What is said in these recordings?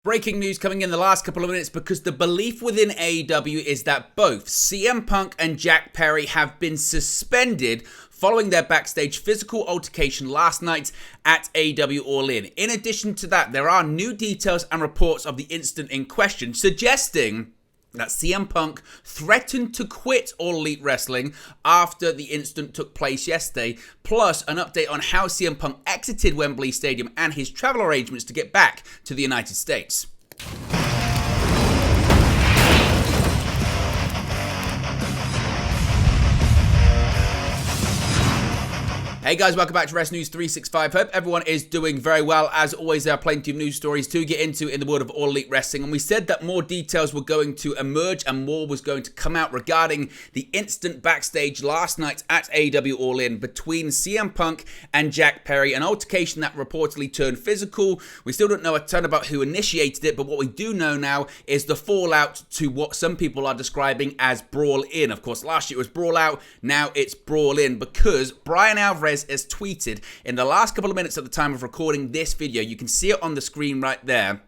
Breaking news coming in the last couple of minutes because the belief within AEW is that both CM Punk and Jack Perry have been suspended following their backstage physical altercation last night at AEW All In. In addition to that, there are new details and reports of the incident in question, suggesting that CM Punk threatened to quit All Elite Wrestling after the incident took place yesterday, plus an update on how CM Punk exited Wembley Stadium and his travel arrangements to get back to the United States. Hey guys, welcome back to Wrestling News 365. Hope everyone is doing very well. As always, there are plenty of news stories to get into in the world of All Elite Wrestling, and we said that more details were going to emerge and more was going to come out regarding the incident backstage last night at AEW All In between CM Punk and Jack Perry, an altercation that reportedly turned physical. We still don't know a ton about who initiated it, but what we do know now is the fallout to what some people are describing as Brawl In. Of course, last year it was Brawl Out, now it's Brawl In, because Brian Alvarez has tweeted in the last couple of minutes at the time of recording this video. You can see it on the screen right there,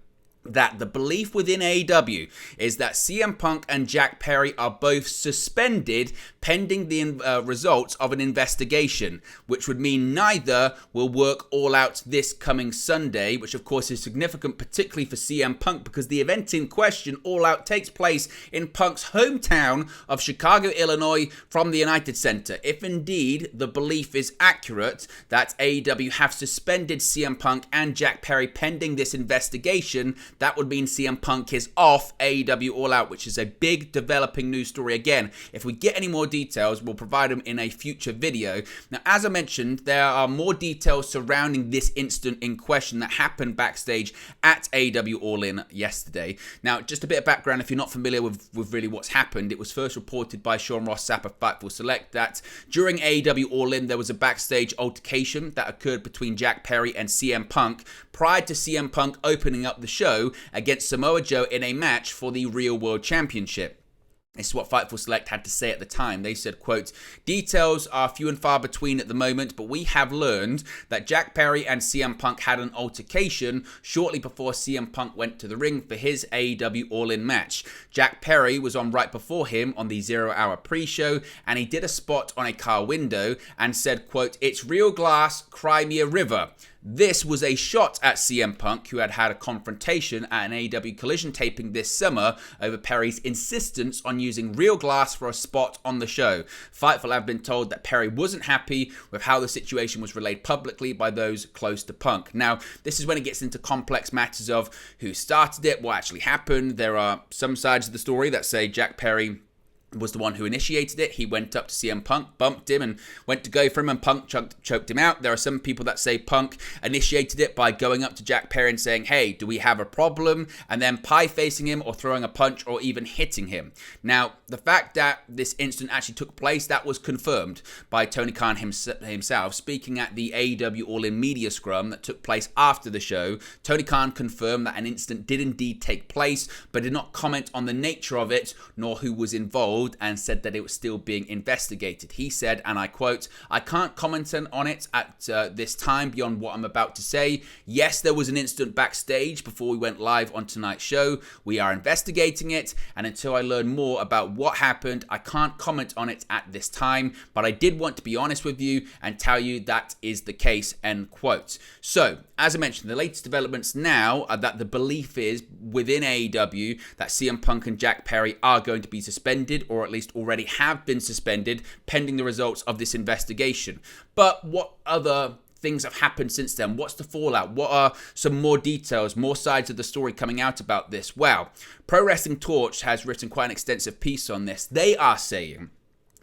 that the belief within AEW is that CM Punk and Jack Perry are both suspended pending the results of an investigation, which would mean neither will work All Out this coming Sunday, which of course is significant, particularly for CM Punk, because the event in question, All Out, takes place in Punk's hometown of Chicago, Illinois, from the United Center. If indeed the belief is accurate that AEW have suspended CM Punk and Jack Perry pending this investigation, that would mean CM Punk is off AEW All Out, which is a big developing news story. Again, if we get any more details, we'll provide them in a future video. Now, as I mentioned, there are more details surrounding this incident in question that happened backstage at AEW All In yesterday. Now, just a bit of background if you're not familiar with really what's happened. It was first reported by Sean Ross Sapp of Fightful Select that during AEW All In, there was a backstage altercation that occurred between Jack Perry and CM Punk prior to CM Punk opening up the show against Samoa Joe in a match for the Real World Championship. This is what Fightful Select had to say at the time. They said, quote, "Details are few and far between at the moment, but we have learned that Jack Perry and CM Punk had an altercation shortly before CM Punk went to the ring for his AEW All-In match. Jack Perry was on right before him on the 0 Hour pre-show, and he did a spot on a car window and said, quote, 'It's real glass, cry me a river.' This was a shot at CM Punk, who had had a confrontation at an AEW Collision taping this summer over Perry's insistence on using real glass for a spot on the show. Fightful have been told that Perry wasn't happy with how the situation was relayed publicly by those close to Punk." Now, this is when it gets into complex matters of who started it, what actually happened. There are some sides of the story that say Jack Perry was the one who initiated it. He went up to CM Punk, bumped him, and went to go for him, and Punk choked him out. There are some people that say Punk initiated it by going up to Jack Perry and saying, "Hey, do we have a problem?" and then pie-facing him or throwing a punch or even hitting him. Now, the fact that this incident actually took place, that was confirmed by Tony Khan himself. Speaking at the AEW All-In Media Scrum that took place after the show, Tony Khan confirmed that an incident did indeed take place, but did not comment on the nature of it nor who was involved, and said that it was still being investigated. He said, and I quote, "I can't comment on it at this time beyond what I'm about to say. Yes, there was an incident backstage before we went live on tonight's show. We are investigating it, and until I learn more about what happened, I can't comment on it at this time, but I did want to be honest with you and tell you that is the case," end quote. So, as I mentioned, the latest developments now are that the belief is within AEW that CM Punk and Jack Perry are going to be suspended, or at least already have been suspended, pending the results of this investigation. But what other things have happened since then? What's the fallout? What are some more details, more sides of the story coming out about this? Well, Pro Wrestling Torch has written quite an extensive piece on this. They are saying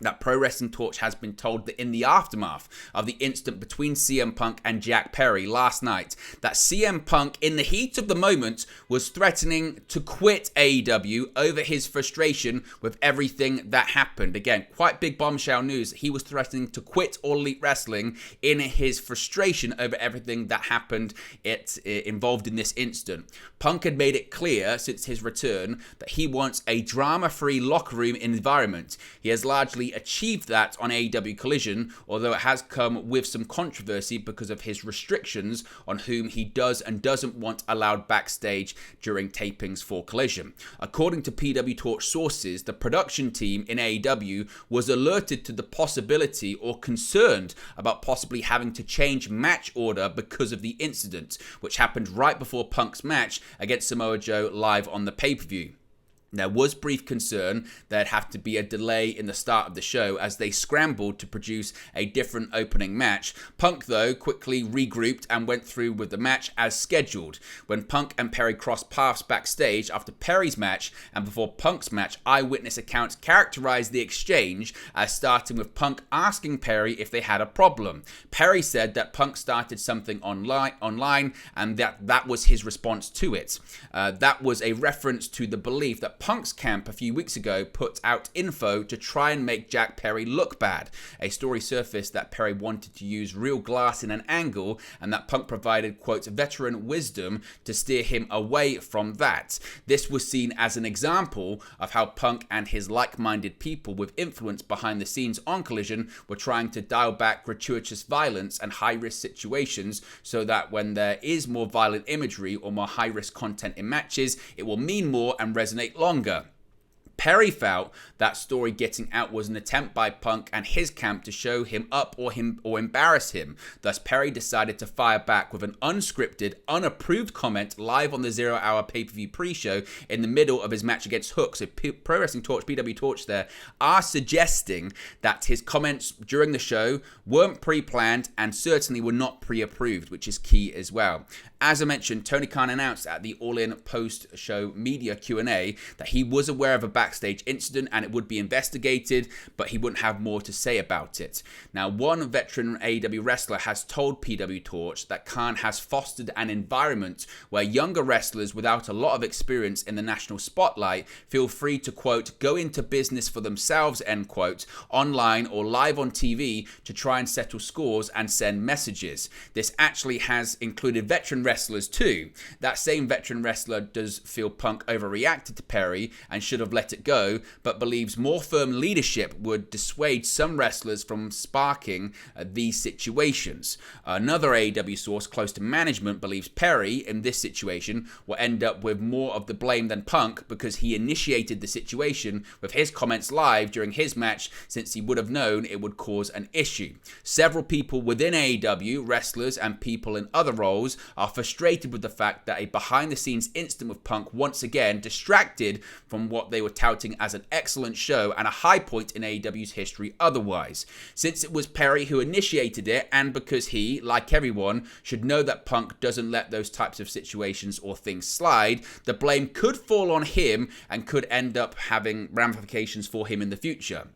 that Pro Wrestling Torch has been told that in the aftermath of the incident between CM Punk and Jack Perry last night, that CM Punk, in the heat of the moment, was threatening to quit AEW over his frustration with everything that happened. Again, quite big bombshell news. He was threatening to quit All Elite Wrestling in his frustration over everything that happened involved in this incident. Punk had made it clear since his return that he wants a drama-free locker room environment. He has largely actually achieved that on AEW Collision, although it has come with some controversy because of his restrictions on whom he does and doesn't want allowed backstage during tapings for Collision. According to PW Torch sources, the production team in AEW was alerted to the possibility or concerned about possibly having to change match order because of the incident, which happened right before Punk's match against Samoa Joe live on the pay-per-view. There was brief concern there'd have to be a delay in the start of the show as they scrambled to produce a different opening match. Punk, though, quickly regrouped and went through with the match as scheduled. When Punk and Perry crossed paths backstage after Perry's match and before Punk's match, eyewitness accounts characterized the exchange as starting with Punk asking Perry if they had a problem. Perry said that Punk started something online and that was his response to it. That was a reference to the belief that Punk's camp a few weeks ago put out info to try and make Jack Perry look bad. A story surfaced that Perry wanted to use real glass in an angle and that Punk provided, quote, veteran wisdom to steer him away from that. This was seen as an example of how Punk and his like-minded people with influence behind the scenes on Collision were trying to dial back gratuitous violence and high-risk situations so that when there is more violent imagery or more high-risk content in matches, it will mean more and resonate longer. Perry felt that story getting out was an attempt by Punk and his camp to show him up or embarrass him. Thus, Perry decided to fire back with an unscripted, unapproved comment live on the 0 Hour pay-per-view pre-show in the middle of his match against Hook. So Pro Wrestling Torch, PW Torch there, are suggesting that his comments during the show weren't pre-planned and certainly were not pre-approved, which is key as well. As I mentioned, Tony Khan announced at the All In post-show media Q&A that he was aware of a backstage incident and it would be investigated, but he wouldn't have more to say about it. Now, one veteran AEW wrestler has told PW Torch that Khan has fostered an environment where younger wrestlers without a lot of experience in the national spotlight feel free to, quote, go into business for themselves, end quote, online or live on TV to try and settle scores and send messages. This actually has included veteran wrestlers too. That same veteran wrestler does feel Punk overreacted to Perry and should have let it go, but believes more firm leadership would dissuade some wrestlers from sparking these situations. Another AEW source close to management believes Perry, in this situation, will end up with more of the blame than Punk because he initiated the situation with his comments live during his match since he would have known it would cause an issue. Several people within AEW, wrestlers and people in other roles, are frustrated with the fact that a behind-the-scenes incident with Punk once again distracted from what they were touting as an excellent show and a high point in AEW's history otherwise. Since it was Perry who initiated it, and because he, like everyone, should know that Punk doesn't let those types of situations or things slide, the blame could fall on him and could end up having ramifications for him in the future.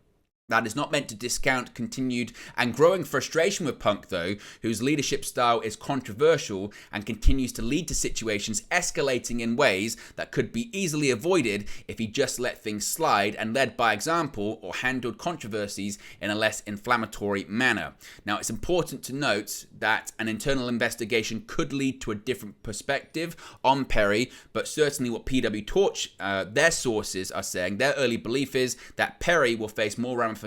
That is not meant to discount continued and growing frustration with Punk, though, whose leadership style is controversial and continues to lead to situations escalating in ways that could be easily avoided if he just let things slide and led by example or handled controversies in a less inflammatory manner. Now, it's important to note that an internal investigation could lead to a different perspective on Perry, but certainly what PW Torch, their sources are saying, their early belief is that Perry will face more ramifications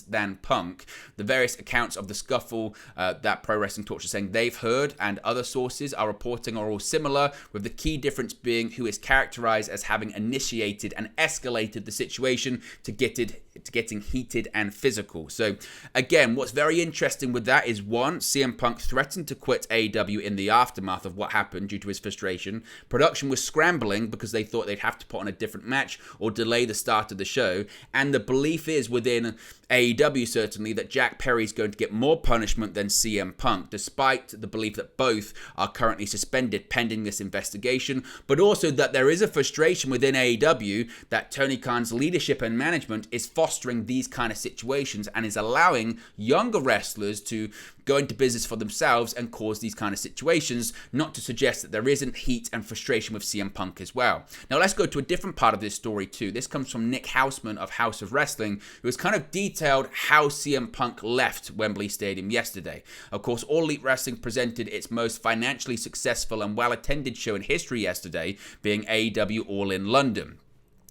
than Punk. The various accounts of the scuffle that Pro Wrestling Torch is saying they've heard and other sources are reporting are all similar, with the key difference being who is characterized as having initiated and escalated the situation to getting heated and physical. So again, what's very interesting with that is one, CM Punk threatened to quit AEW in the aftermath of what happened due to his frustration. Production was scrambling because they thought they'd have to put on a different match or delay the start of the show, and the belief is within AEW certainly that Jack Perry is going to get more punishment than CM Punk, despite the belief that both are currently suspended pending this investigation, but also that there is a frustration within AEW that Tony Khan's leadership and management is fostering these kind of situations and is allowing younger wrestlers to go into business for themselves and cause these kind of situations, not to suggest that there isn't heat and frustration with CM Punk as well. Now let's go to a different part of this story too. This comes from Nick Hausman of House of Wrestling, who has kind of detailed how CM Punk left Wembley Stadium yesterday. Of course, All Elite Wrestling presented its most financially successful and well-attended show in history yesterday, being AEW All In London.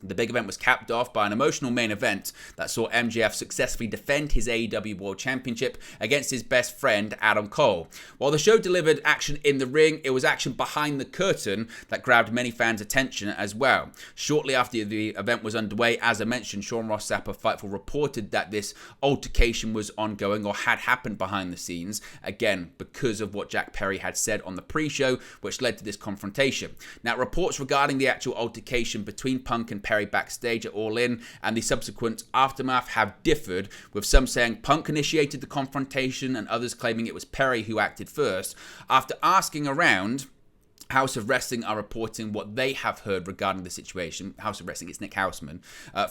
The big event was capped off by an emotional main event that saw MJF successfully defend his AEW World Championship against his best friend, Adam Cole. While the show delivered action in the ring, it was action behind the curtain that grabbed many fans' attention as well. Shortly after the event was underway, as I mentioned, Sean Ross Sapp of Fightful reported that this altercation was ongoing or had happened behind the scenes, again, because of what Jack Perry had said on the pre-show, which led to this confrontation. Now, reports regarding the actual altercation between Punk and Perry backstage at All In and the subsequent aftermath have differed, with some saying Punk initiated the confrontation and others claiming it was Perry who acted first. After asking around, House of Wrestling are reporting what they have heard regarding the situation. House of Wrestling, it's Nick Houseman.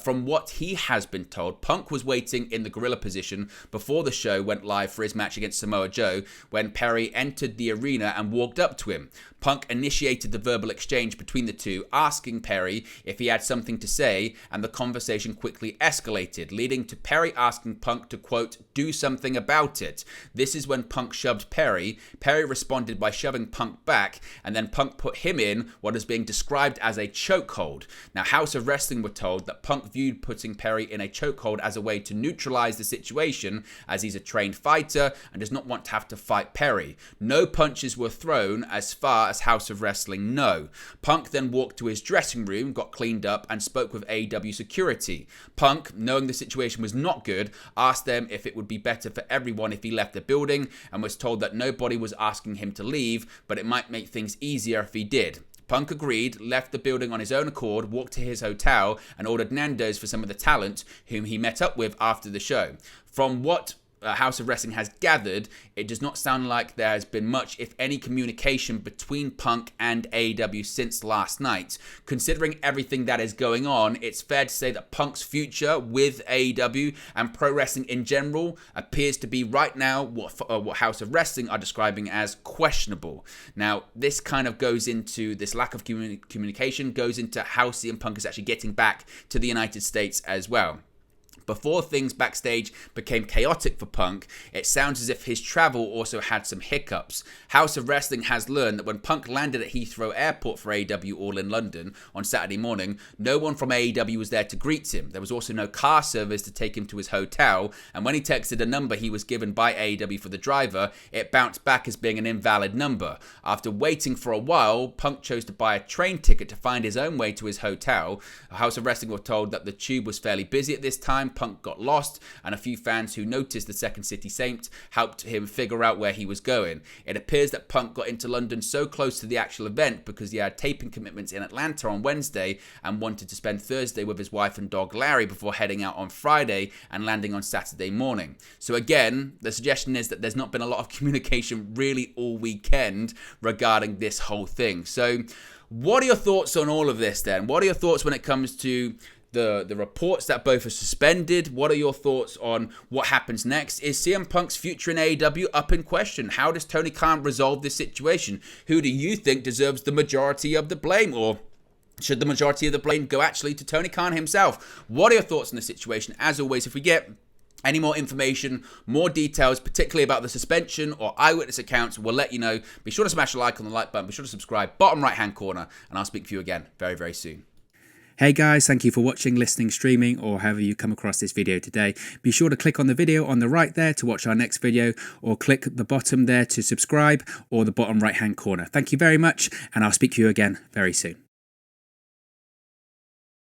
From what he has been told, Punk was waiting in the gorilla position before the show went live for his match against Samoa Joe when Perry entered the arena and walked up to him. Punk initiated the verbal exchange between the two, asking Perry if he had something to say, and the conversation quickly escalated, leading to Perry asking Punk to, quote, do something about it. This is when Punk shoved Perry. Perry responded by shoving Punk back, and then Punk put him in what is being described as a chokehold. Now, House of Wrestling were told that Punk viewed putting Perry in a chokehold as a way to neutralize the situation, as he's a trained fighter and does not want to have to fight Perry. No punches were thrown as far as House of Wrestling know. Punk then walked to his dressing room, got cleaned up, and spoke with AEW security. Punk, knowing the situation was not good, asked them if it would be better for everyone if he left the building, and was told that nobody was asking him to leave, but it might make things easier if he did. Punk agreed, left the building on his own accord, walked to his hotel, and ordered Nando's for some of the talent whom he met up with after the show. From what House of Wrestling has gathered, it does not sound like there has been much, if any, communication between Punk and AEW since last night. Considering everything that is going on, it's fair to say that Punk's future with AEW and pro wrestling in general appears to be right now what House of Wrestling are describing as questionable. Now, this kind of goes into this lack of communication, goes into how CM Punk is actually getting back to the United States as well. Before things backstage became chaotic for Punk, it sounds as if his travel also had some hiccups. House of Wrestling has learned that when Punk landed at Heathrow Airport for AEW All in London on Saturday morning, no one from AEW was there to greet him. There was also no car service to take him to his hotel, and when he texted a number he was given by AEW for the driver, it bounced back as being an invalid number. After waiting for a while, Punk chose to buy a train ticket to find his own way to his hotel. House of Wrestling were told that the tube was fairly busy at this time. Punk got lost, and a few fans who noticed the Second City Saint helped him figure out where he was going. It appears that Punk got into London so close to the actual event because he had taping commitments in Atlanta on Wednesday and wanted to spend Thursday with his wife and dog Larry before heading out on Friday and landing on Saturday morning. So again, the suggestion is that there's not been a lot of communication really all weekend regarding this whole thing. So what are your thoughts on all of this then? What are your thoughts when it comes to the reports that both are suspended? What are your thoughts on what happens next? Is CM Punk's future in AEW up in question? How does Tony Khan resolve this situation? Who do you think deserves the majority of the blame? Or should the majority of the blame go actually to Tony Khan himself? What are your thoughts on the situation? As always, if we get any more information, more details, particularly about the suspension or eyewitness accounts, we'll let you know. Be sure to smash the like on the like button. Be sure to subscribe, bottom right-hand corner, and I'll speak to you again very, very soon. Hey guys, thank you for watching, listening, streaming, or however you come across this video today. Be sure to click on the video on the right there to watch our next video, or click the bottom there to subscribe, or the bottom right hand corner. Thank you very much, and I'll speak to you again very soon.